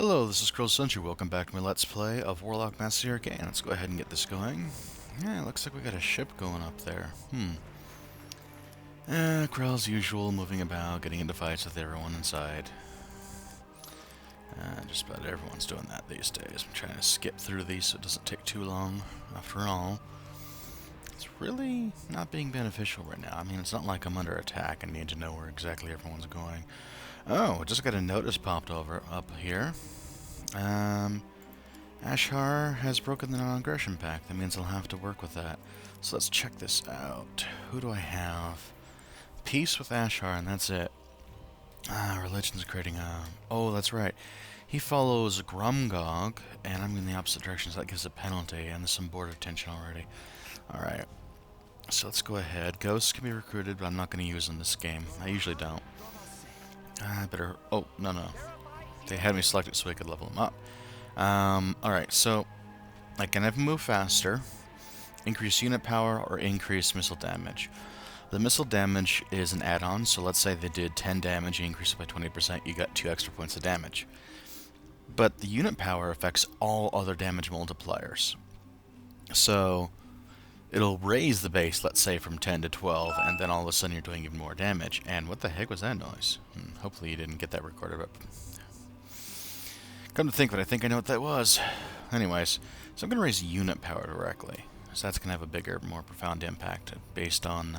Hello, this is Kruhl Sentru. Welcome back to my Let's Play of Warlock Arcane. Let's go ahead and get this going. Yeah, it looks like we got a ship going up there. Krell's usual, moving about, getting into fights with everyone inside. Just about everyone's doing that these days. I'm trying to skip through these so it doesn't take too long. After all, it's really not being beneficial right now. I mean, it's not like I'm under attack and need to know where exactly everyone's going. Oh, I just got a notice popped over up here. Ashar has broken the non-aggression pact. That means I'll have to work with that. So let's check this out. Who do I have? Peace with Ashar, and that's it. Religion's creating a... Oh, that's right. He follows Grumgog, and I'm in the opposite direction, so that gives a penalty, and there's some border tension already. Alright. So let's go ahead. Ghosts can be recruited, but I'm not going to use them this game. I usually don't. I better... Oh, no. They had me select it so I could level them up. Alright, so I can have them move faster, increase unit power, or increase missile damage. The missile damage is an add-on, so let's say they did 10 damage, you increase it by 20%, you got 2 extra points of damage. But the unit power affects all other damage multipliers. So it'll raise the base, let's say, from 10 to 12, and then all of a sudden you're doing even more damage. And what the heck was that noise? Hopefully you didn't get that recorded up. Come to think of it, I think I know what that was. Anyways, so I'm going to raise unit power directly. So that's going to have a bigger, more profound impact based on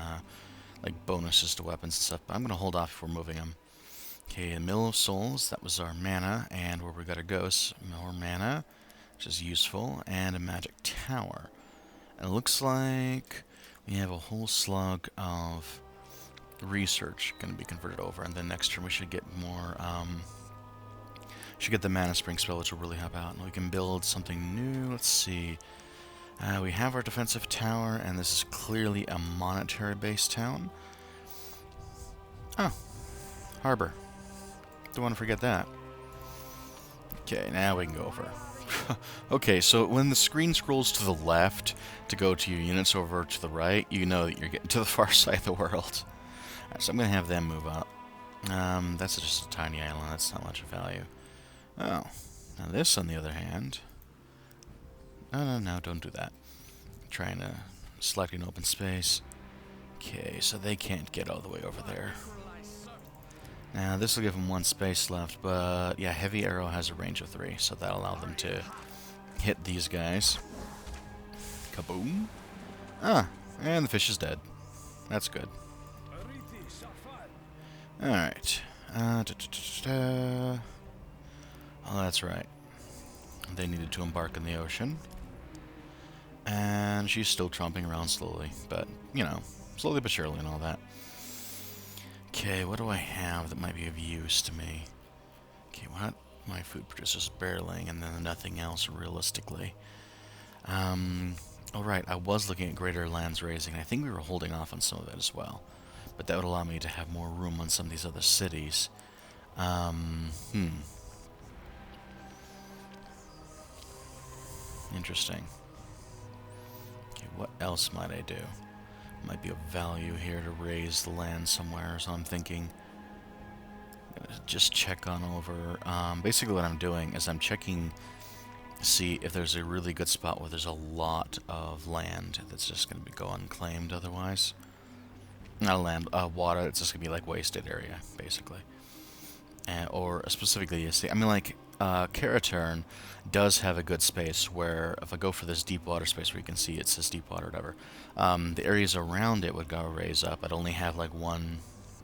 like bonuses to weapons and stuff. But I'm going to hold off before moving them. Okay, the Mill of Souls, that was our mana, and where we got a ghost, more mana, which is useful, and a magic tower. And it looks like we have a whole slug of research going to be converted over, and then next turn we should get more, should get the Mana Spring spell, which will really help out, and we can build something new. Let's see. We have our defensive tower, and this is clearly a monetary-based town. Oh, harbor. Don't want to forget that. Okay, now we can go over. Okay, so when the screen scrolls to the left to go to your units over to the right, you know that you're getting to the far side of the world. Right, so I'm going to have them move up. That's just a tiny island. That's not much of value. Oh, now this, on the other hand... No, don't do that. I'm trying to select an open space. Okay, so they can't get all the way over there. Now, this will give them one space left, but yeah, Heavy Arrow has a range of 3, so that'll allow them to hit these guys. Kaboom! Ah, and the fish is dead. That's good. Alright. Oh, that's right. They needed to embark in the ocean. And she's still tromping around slowly, but, you know, slowly but surely and all that. Okay, what do I have that might be of use to me? Okay, what? My food produces barreling and then nothing else realistically. Alright, I was looking at Greater Lands Raising. I think we were holding off on some of it as well. But that would allow me to have more room on some of these other cities. Interesting. Okay, what else might I do? Might be of value here to raise the land somewhere, so I'm thinking... I'm gonna just check on over... basically what I'm doing is I'm checking to see if there's a really good spot where there's a lot of land that's just going to go unclaimed otherwise. Not land, water, it's just going to be like wasted area, basically. Or specifically, I mean, like... Karaturn does have a good space where if I go for this deep water space where you can see it says deep water or whatever, the areas around it would go raise up. I'd only have like one,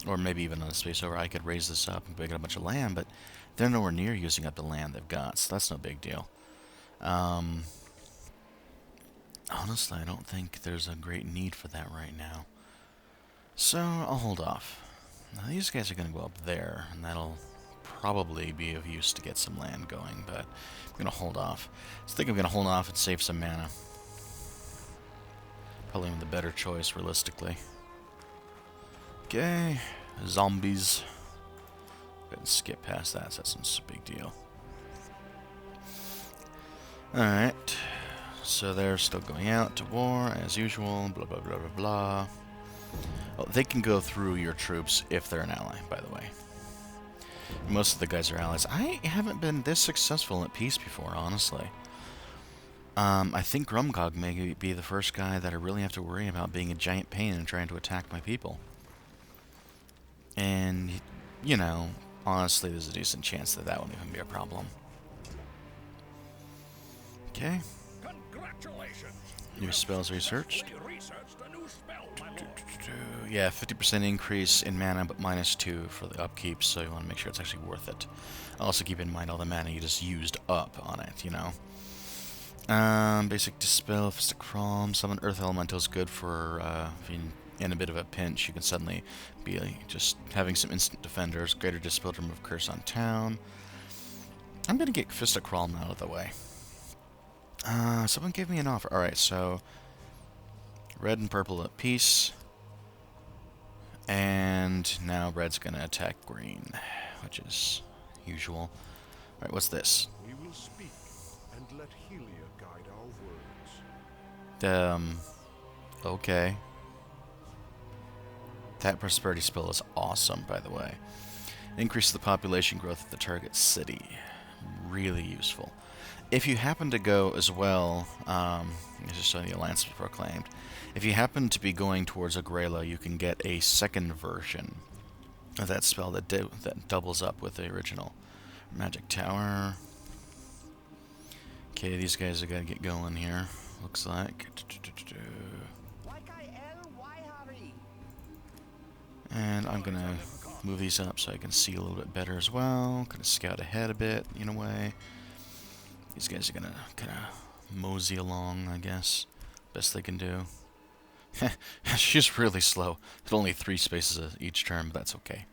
or maybe even a space over. I could raise this up and get a bunch of land, but they're nowhere near using up the land they've got, so that's no big deal. Honestly, I don't think there's a great need for that right now. So, I'll hold off. Now, these guys are going to go up there, and that'll probably be of use to get some land going, but I'm going to hold off. I think I'm going to hold off and save some mana. Probably the better choice, realistically. Okay, zombies. Go ahead and skip past that, so that's not a big deal. Alright, so they're still going out to war, as usual, blah blah blah blah blah. Oh, they can go through your troops if they're an ally, by the way. Most of the guys are allies. I haven't been this successful at peace before, honestly. I think Grumgog may be the first guy that I really have to worry about being a giant pain and trying to attack my people. And, you know, honestly, there's a decent chance that that won't even be a problem. Okay. Congratulations. New spells researched. A new spell, my lord. Yeah, 50% increase in mana, but -2 for the upkeep, so you want to make sure it's actually worth it. Also keep in mind all the mana you just used up on it, you know. Basic Dispel, Fist of Crom, Summon Earth Elemental is good for if you're in a bit of a pinch, you can suddenly be just having some instant defenders. Greater Dispel to remove Curse on town. I'm going to get Fist of Crom out of the way. Someone gave me an offer. Alright, so red and purple at peace. And now red's going to attack green, which is usual. Alright, what's this? We will speak and let Helia guide our words. Okay. That prosperity spell is awesome, by the way. Increase the population growth of the target city. Really useful. If you happen to go as well, just so the alliance was proclaimed, if you happen to be going towards Agrela, you can get a second version of that spell that doubles up with the original. Magic Tower. Okay, these guys are gonna get going here. Looks like. And I'm gonna move these up so I can see a little bit better as well. Gonna scout ahead a bit, in a way. These guys are gonna kind of mosey along, I guess. Best they can do. She's really slow. It's only 3 spaces each turn, but that's okay.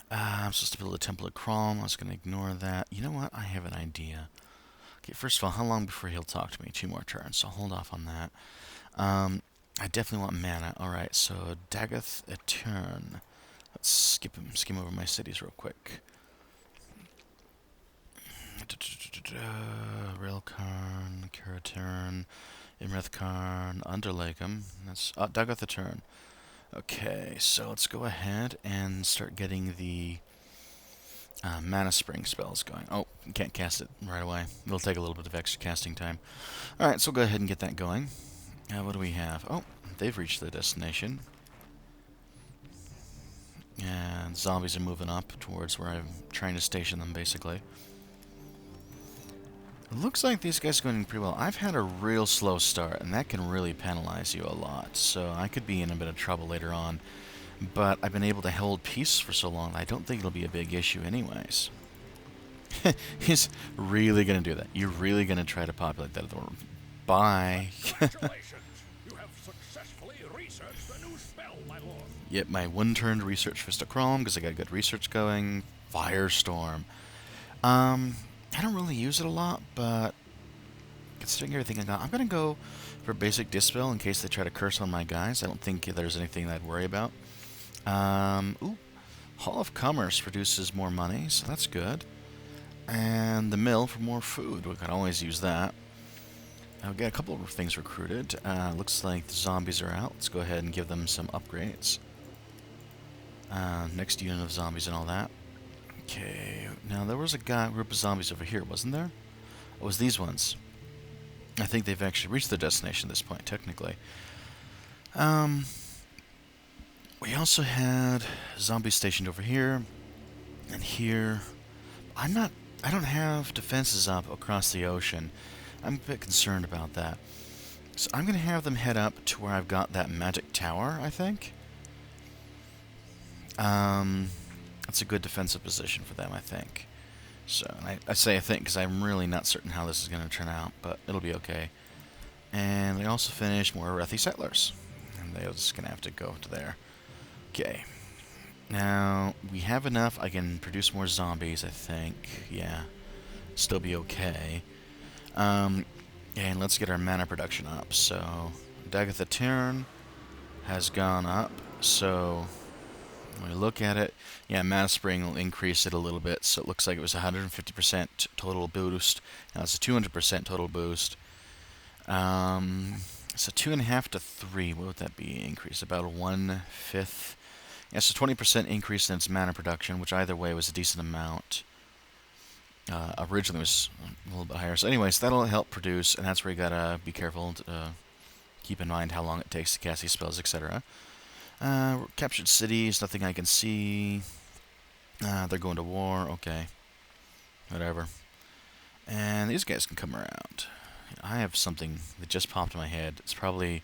I'm supposed to build a Temple of Kruhl. I was gonna ignore that. You know what? I have an idea. Okay, first of all, how long before he'll talk to me? 2 more turns, so I'll hold off on that. I definitely want mana. Alright, so Dagoth a turn. Let's skim over my cities real quick. Railkarn, Karaturn, Imrithkarn, Underlakum. That's Dagoth a turn. Okay, so let's go ahead and start getting the mana spring spells going. Oh, you can't cast it right away. It'll take a little bit of extra casting time. Alright, so we'll go ahead and get that going. What do we have? Oh, they've reached their destination. And zombies are moving up towards where I'm trying to station them, basically. It looks like these guys are going pretty well. I've had a real slow start, and that can really penalize you a lot. So I could be in a bit of trouble later on. But I've been able to hold peace for so long, I don't think it'll be a big issue anyways. He's really going to do that. You're really going to try to populate that door. Bye. Congratulations. You have successfully researched a new spell, my lord. Yep, my 1-turn research Fist of Chrome, because I got good research going. Firestorm. I don't really use it a lot, but considering everything I got, I'm going to go for basic Dispel in case they try to curse on my guys. I don't think there's anything that I'd worry about. Ooh, Hall of Commerce produces more money, so that's good. And the Mill for more food. We can always use that. I'll get a couple of things recruited. Looks like the zombies are out. Let's go ahead and give them some upgrades. Next unit of zombies and all that. Okay, now there was a group of zombies over here, wasn't there? It was these ones. I think they've actually reached their destination at this point, technically. We also had zombies stationed over here and here. I don't have defenses up across the ocean. I'm a bit concerned about that. So I'm going to have them head up to where I've got that magic tower, I think. That's a good defensive position for them, I think. So, I say I think because I'm really not certain how this is going to turn out, but it'll be okay. And they also finished more Rethi settlers. And they're just going to have to go to there. Okay. Now, we have enough. I can produce more zombies, I think. Yeah. Still be okay. And let's get our mana production up. So, Dagoth a turn has gone up. So, when we look at it, yeah, Mana Spring will increase it a little bit, so it looks like it was 150% total boost. Now it's a 200% total boost. So 2.5 to 3, what would that be? Increase about 1/5. Yeah, so 20% increase in its mana production, which either way was a decent amount. Originally was a little bit higher. So anyways, that'll help produce, and that's where you gotta be careful to keep in mind how long it takes to cast these spells, etc. Captured cities, nothing I can see. They're going to war, okay. Whatever. And these guys can come around. I have something that just popped in my head. It's probably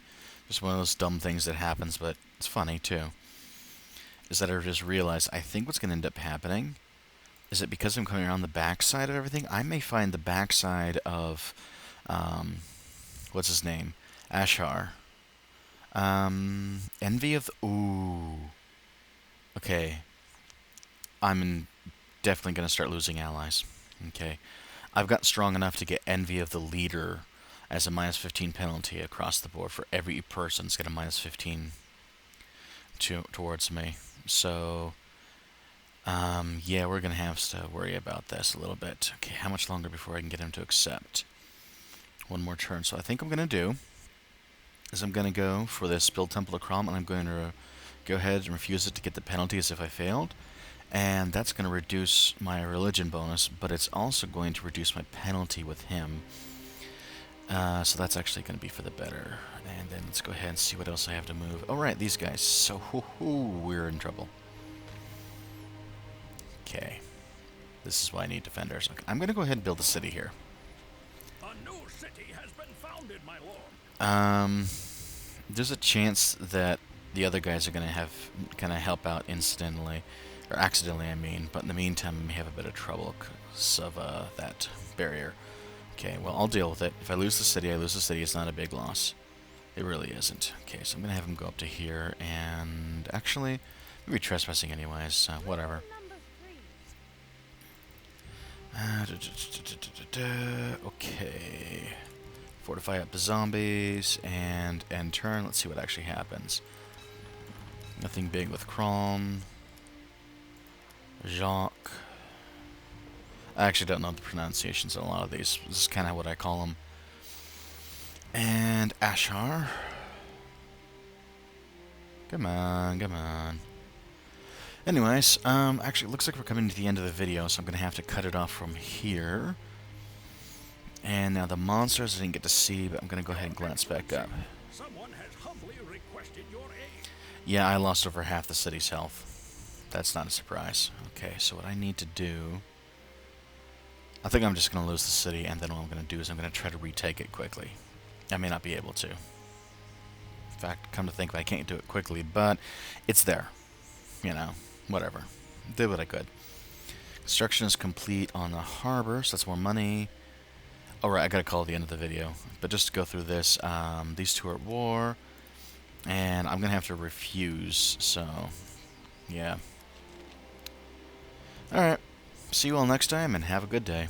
just one of those dumb things that happens, but it's funny too. Is that I just realized I think what's going to end up happening is that because I'm coming around the backside of everything, I may find the backside of, what's his name? Ashar. Envy of... Ooh. Okay. I'm definitely going to start losing allies. Okay. I've got strong enough to get Envy of the Leader as a minus 15 penalty across the board for every person. It's got a minus 15 towards me. So, yeah, we're going to have to worry about this a little bit. Okay, how much longer before I can get him to accept? One more turn. So I think I'm going to do is I'm going to go for this Build Temple of Kruhl, and I'm going to go ahead and refuse it to get the penalty as if I failed. And that's going to reduce my religion bonus, but it's also going to reduce my penalty with him. So that's actually going to be for the better. And then let's go ahead and see what else I have to move. Oh, right, these guys. So, we're in trouble. Okay. This is why I need defenders. Okay, I'm going to go ahead and build a city here. A new city has been founded, my lord. There's a chance that the other guys are going to have kind of help out incidentally. Or accidentally, I mean. But in the meantime, I may have a bit of trouble because of that barrier. Okay, well, I'll deal with it. If I lose the city, I lose the city. It's not a big loss. It really isn't. Okay, so I'm going to have him go up to here. And actually, maybe trespassing anyways. Whatever. Okay. Fortify up the zombies. And end turn. Let's see what actually happens. Nothing big with Kruhl. Jacques. I actually don't know the pronunciations of a lot of these. This is kind of what I call them. And Ashar. Come on, come on. Anyways, actually, it looks like we're coming to the end of the video, so I'm going to have to cut it off from here. And now the monsters I didn't get to see, but I'm going to go ahead and glance back up. Someone has humbly requested your aid. Yeah, I lost over half the city's health. That's not a surprise. Okay, so what I need to do... I think I'm just going to lose the city, and then what I'm going to do is I'm going to try to retake it quickly. I may not be able to. In fact, come to think of it, I can't do it quickly, but it's there. You know, whatever. Did what I could. Construction is complete on the harbor, so that's more money. Alright, I gotta call it the end of the video. But just to go through this, these two are at war, and I'm gonna have to refuse, so, yeah. Alright, see you all next time, and have a good day.